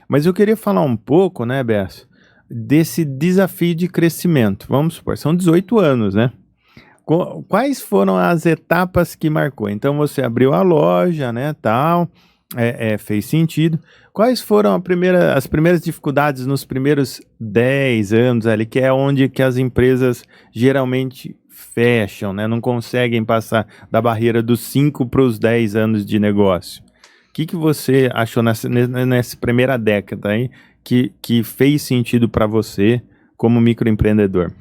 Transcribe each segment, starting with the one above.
Mas eu queria falar um pouco, né, Bess, desse desafio de crescimento. Vamos supor, são 18 anos, né? Quais foram as etapas que marcou? Então você abriu a loja, né, tal, fez sentido. Quais foram as primeiras dificuldades nos primeiros 10 anos ali, que é onde que as empresas geralmente fecham, né? Não conseguem passar da barreira dos 5 para os 10 anos de negócio. O que você achou nessa primeira década aí que fez sentido para você como microempreendedor?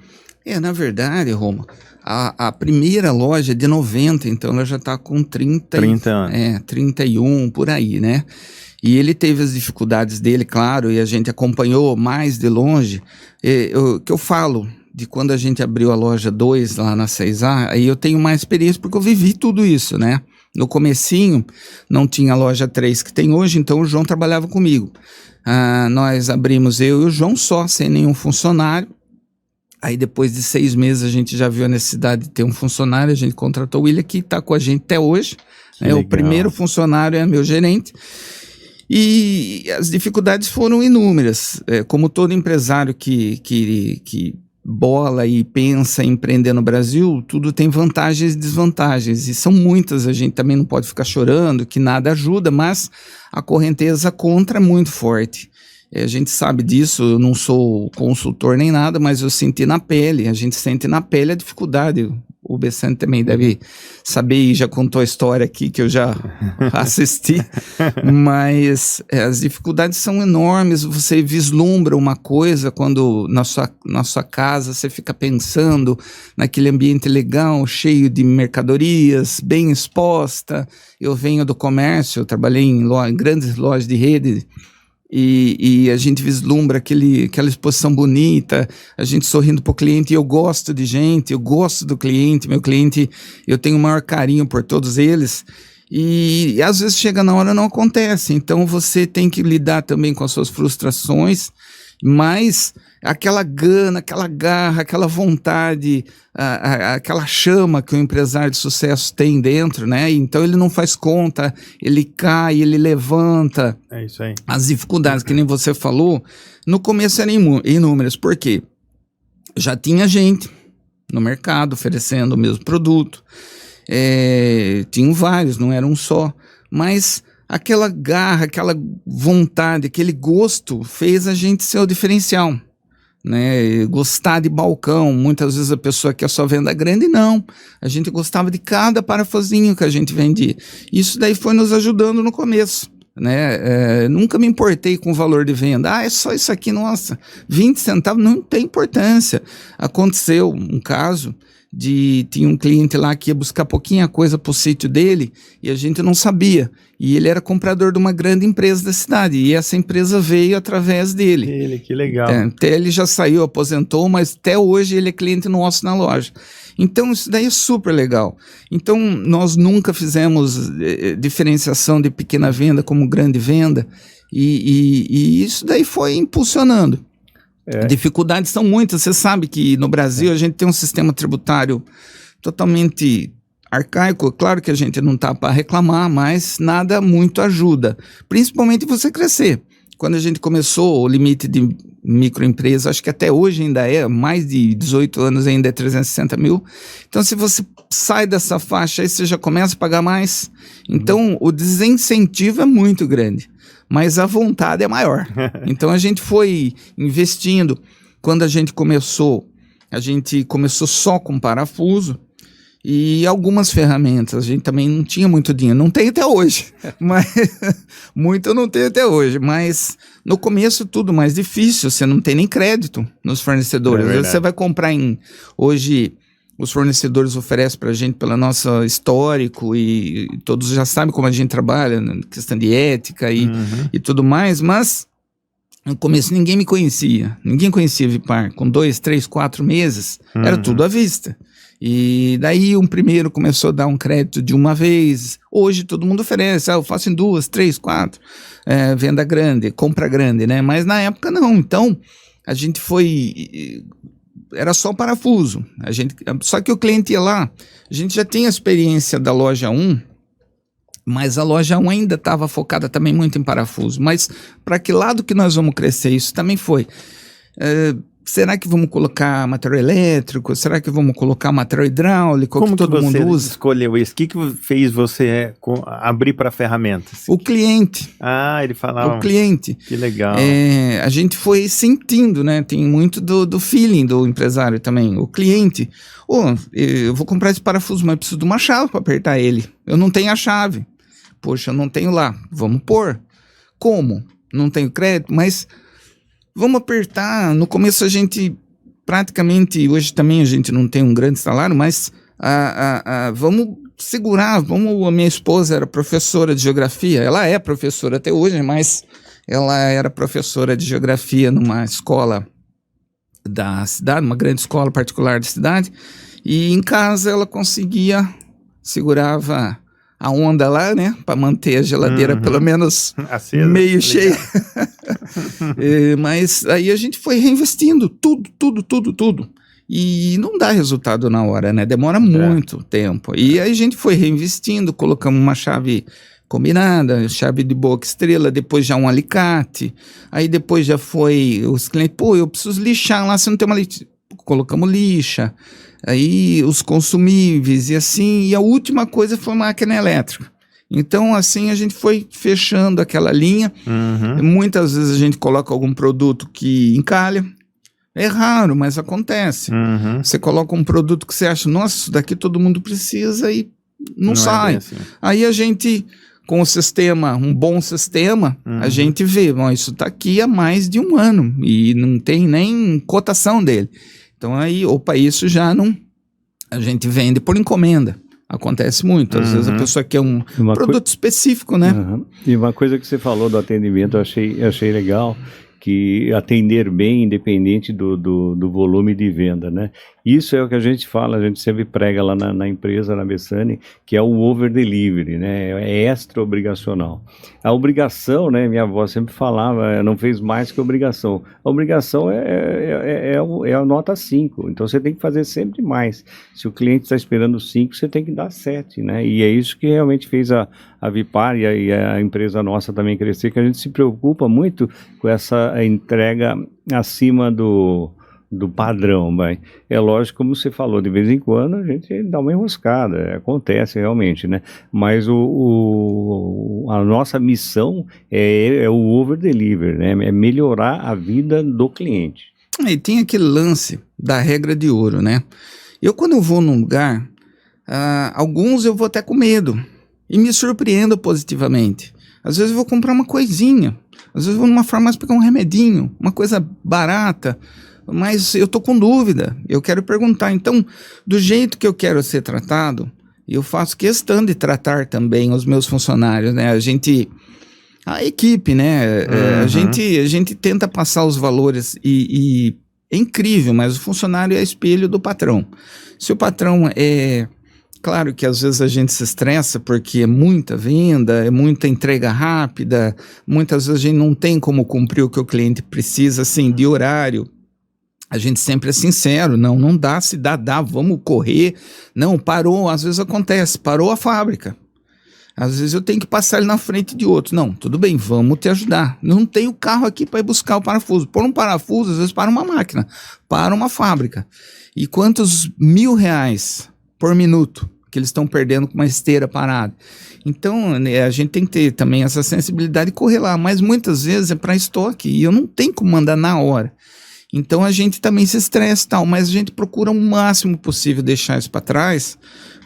Na verdade, Roma, a primeira loja é de 90, então ela já está com 30 anos. 31, por aí, né? E ele teve as dificuldades dele, claro, e a gente acompanhou mais de longe. Que eu falo de quando a gente abriu a loja 2 lá na 6A, aí eu tenho mais experiência porque eu vivi tudo isso, né? No comecinho, não tinha a loja 3 que tem hoje, então o João trabalhava comigo. Nós abrimos eu e o João só, sem nenhum funcionário. Aí depois de 6 meses a gente já viu a necessidade de ter um funcionário, a gente contratou o William, que está com a gente até hoje. O primeiro funcionário é meu gerente. E as dificuldades foram inúmeras. Como todo empresário que bola e pensa em empreender no Brasil, tudo tem vantagens e desvantagens. E são muitas, a gente também não pode ficar chorando, que nada ajuda, mas a correnteza contra é muito forte. A gente sabe disso, eu não sou consultor nem nada, mas eu senti na pele, a gente sente na pele a dificuldade. O Bessante também deve saber e já contou a história aqui que eu já assisti, mas as dificuldades são enormes. Você vislumbra uma coisa quando na sua casa você fica pensando naquele ambiente legal, cheio de mercadorias, bem exposta. Eu venho do comércio, eu trabalhei em grandes lojas de rede. E a gente vislumbra aquela exposição bonita, a gente sorrindo para o cliente, e eu gosto de gente, eu gosto do cliente, meu cliente, eu tenho o maior carinho por todos eles, e às vezes chega na hora e não acontece, então você tem que lidar também com as suas frustrações, mas aquela gana, aquela garra, aquela vontade, aquela chama que o empresário de sucesso tem dentro, né? Então ele não faz conta, ele cai, ele levanta. É isso aí. As dificuldades, que nem você falou, no começo eram inúmeras. Por quê? Já tinha gente no mercado oferecendo o mesmo produto. Tinham vários, não era um só. Mas aquela garra, aquela vontade, aquele gosto fez a gente ser o diferencial. Né, gostar de balcão, muitas vezes a pessoa quer só venda grande, não, a gente gostava de cada parafusinho que a gente vendia, isso daí foi nos ajudando no começo, né, nunca me importei com o valor de venda, é só isso aqui, nossa, 20 centavos não tem importância. Aconteceu um caso tinha um cliente lá que ia buscar pouquinha coisa pro sítio dele e a gente não sabia, e ele era comprador de uma grande empresa da cidade, e essa empresa veio através dele. Que legal. Até ele já saiu, aposentou, mas até hoje ele é cliente nosso na loja. Então isso daí é super legal. Então nós nunca fizemos diferenciação de pequena venda como grande venda, e isso daí foi impulsionando. Dificuldades são muitas. Você sabe que no Brasil a gente tem um sistema tributário totalmente arcaico. Claro que a gente não está para reclamar, mas nada muito ajuda, principalmente você crescer. Quando a gente começou, o limite de microempresa, acho que até hoje ainda mais de 18 anos ainda é 360 mil. Então se você sai dessa faixa aí, você já começa a pagar mais. Então o desincentivo é muito grande, mas a vontade é maior. Então a gente foi investindo. Quando a gente começou só com parafuso e algumas ferramentas. A gente também não tinha muito dinheiro, não tem até hoje, mas muito não tem até hoje, mas no começo tudo mais difícil, você não tem nem crédito nos fornecedores. Às vezes você vai comprar hoje os fornecedores oferecem para a gente pelo nosso histórico e todos já sabem como a gente trabalha, questão de ética e tudo mais, mas no começo ninguém me conhecia, ninguém conhecia Vipar. Com 2, 3, 4 meses, era tudo à vista. E daí um primeiro começou a dar um crédito de uma vez, hoje todo mundo oferece, eu faço em 2, 3, 4, venda grande, compra grande, né? Mas na época não, então a gente era só parafuso, só que o cliente ia lá, a gente já tem a experiência da loja 1, Mas a loja 1 ainda estava focada também muito em parafuso. Mas para que lado que nós vamos crescer? Isso também foi. Será que vamos colocar material elétrico? Será que vamos colocar material hidráulico? Como que todo mundo usa? Escolheu isso? O que fez você abrir para ferramentas? O cliente. Ah, ele falava. O cliente. Que legal. A gente foi sentindo, né? Tem muito do feeling do empresário também. O cliente. Eu vou comprar esse parafuso, mas preciso de uma chave para apertar ele. Eu não tenho a chave. Poxa, eu não tenho lá. Vamos pôr. Como? Não tenho crédito, mas vamos apertar. No começo a gente praticamente, hoje também a gente não tem um grande salário, mas vamos segurar. A minha esposa era professora de geografia. Ela é professora até hoje, mas ela era professora de geografia numa escola da cidade, uma grande escola particular da cidade. E em casa ela segurava a onda lá, né? Para manter a geladeira pelo menos acesa, meio cheia. Mas aí a gente foi reinvestindo tudo. E não dá resultado na hora, né? Demora muito tempo. E aí a gente foi reinvestindo, colocamos uma chave combinada, chave de boca estrela, depois já um alicate. Aí depois já foi os clientes, eu preciso lixar lá, você não tem uma lixa. Colocamos lixa. Aí os consumíveis e assim, e a última coisa foi máquina elétrica. Então assim a gente foi fechando aquela linha. Muitas vezes a gente coloca algum produto que encalha, é raro, mas acontece. Você coloca um produto que você acha, nossa, isso daqui todo mundo precisa e não sai. Assim. Aí a gente, com o sistema, um bom sistema, a gente vê, isso está aqui há mais de um ano e não tem nem cotação dele. Então aí, isso já não... A gente vende por encomenda. Acontece muito. Às vezes a pessoa quer um produto específico, né? E uma coisa que você falou do atendimento, eu achei legal, que atender bem, independente do volume de venda, né? Isso é o que a gente fala, a gente sempre prega lá na empresa, na Bessani, que é o over delivery, né? É extra obrigacional. A obrigação, né? Minha avó sempre falava, não fez mais que obrigação. A obrigação é a nota 5, então você tem que fazer sempre mais. Se o cliente está esperando 5, você tem que dar 7, né? E é isso que realmente fez a Vipar e a empresa nossa também crescer, que a gente se preocupa muito com essa entrega acima do padrão, vai. É lógico, como você falou, de vez em quando a gente dá uma enroscada, acontece realmente, né? Mas a nossa missão é o over-deliver, né? É melhorar a vida do cliente. E tem aquele lance da regra de ouro, né? Quando eu vou num lugar, alguns eu vou até com medo e me surpreendo positivamente. Às vezes eu vou comprar uma coisinha, às vezes eu vou numa farmácia pegar um remedinho, uma coisa barata, mas eu tô com dúvida, eu quero perguntar. Então, do jeito que eu quero ser tratado, eu faço questão de tratar também os meus funcionários, né? A equipe, né? A gente tenta passar os valores e é incrível, mas o funcionário é espelho do patrão. Se o patrão Claro que às vezes a gente se estressa porque é muita venda, é muita entrega rápida, muitas vezes a gente não tem como cumprir o que o cliente precisa, assim, de horário. A gente sempre é sincero, não dá, se dá, vamos correr. Não, parou, às vezes acontece, parou a fábrica. Às vezes eu tenho que passar ele na frente de outro. Não, tudo bem, vamos te ajudar. Não tenho carro aqui para ir buscar o parafuso. Por um parafuso, às vezes para uma máquina, para uma fábrica. E quantos R$1.000 por minuto que eles estão perdendo com uma esteira parada? Então, né, a gente tem que ter também essa sensibilidade e correr lá. Mas muitas vezes é para estoque e eu não tenho como mandar na hora. Então a gente também se estressa e tal, mas a gente procura o máximo possível deixar isso para trás,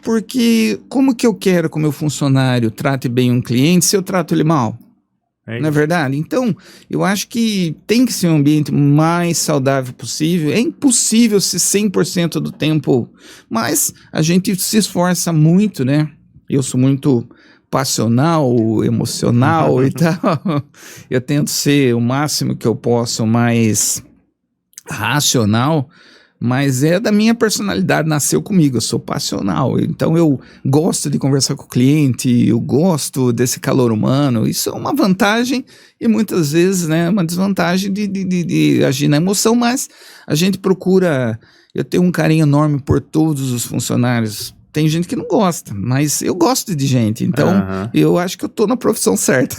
porque como que eu quero que o meu funcionário trate bem um cliente se eu trato ele mal? Não é verdade? Então, eu acho que tem que ser um ambiente mais saudável possível. É impossível ser 100% do tempo, mas a gente se esforça muito, né? Eu sou muito passional, emocional e tal. Eu tento ser o máximo que eu posso, mais racional, mas é da minha personalidade, nasceu comigo, eu sou passional, então eu gosto de conversar com o cliente, eu gosto desse calor humano. Isso é uma vantagem e muitas vezes, né, uma desvantagem de agir na emoção, mas a gente procura, eu tenho um carinho enorme por todos os funcionários, Tem gente que não gosta, mas eu gosto de gente, então Aham. eu acho que eu tô na profissão certa.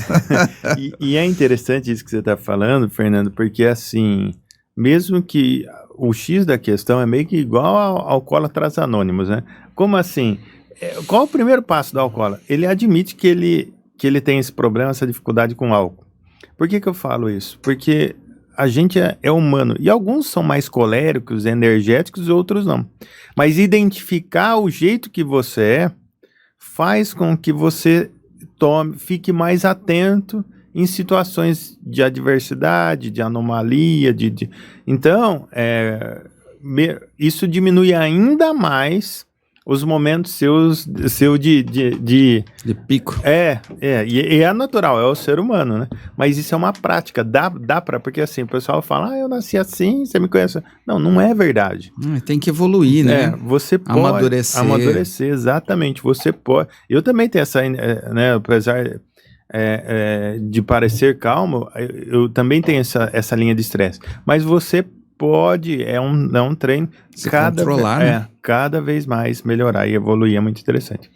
E é interessante isso que você está falando, Fernando, porque assim, mesmo que o X da questão é meio que igual ao Alcoólatras Anônimos, né? Como assim? Qual o primeiro passo do alcoólatra? Ele admite que ele tem esse problema, essa dificuldade com álcool. Por que eu falo isso? Porque a gente é humano, e alguns são mais coléricos, energéticos, e outros não. Mas identificar o jeito que você é faz com que você fique mais atento em situações de adversidade, de anomalia, Então, isso diminui ainda mais os momentos seus De pico. e é natural, é o ser humano, né? Mas isso é uma prática, dá pra, porque assim, o pessoal fala, eu nasci assim, você me conhece. Não é verdade. Tem que evoluir, né? Você pode amadurecer, exatamente, você pode. Eu também tenho essa, né, apesar de parecer calmo, eu também tenho essa linha de estresse, mas você pode, é um treino, Se controlar, né? cada vez mais melhorar e evoluir, é muito interessante.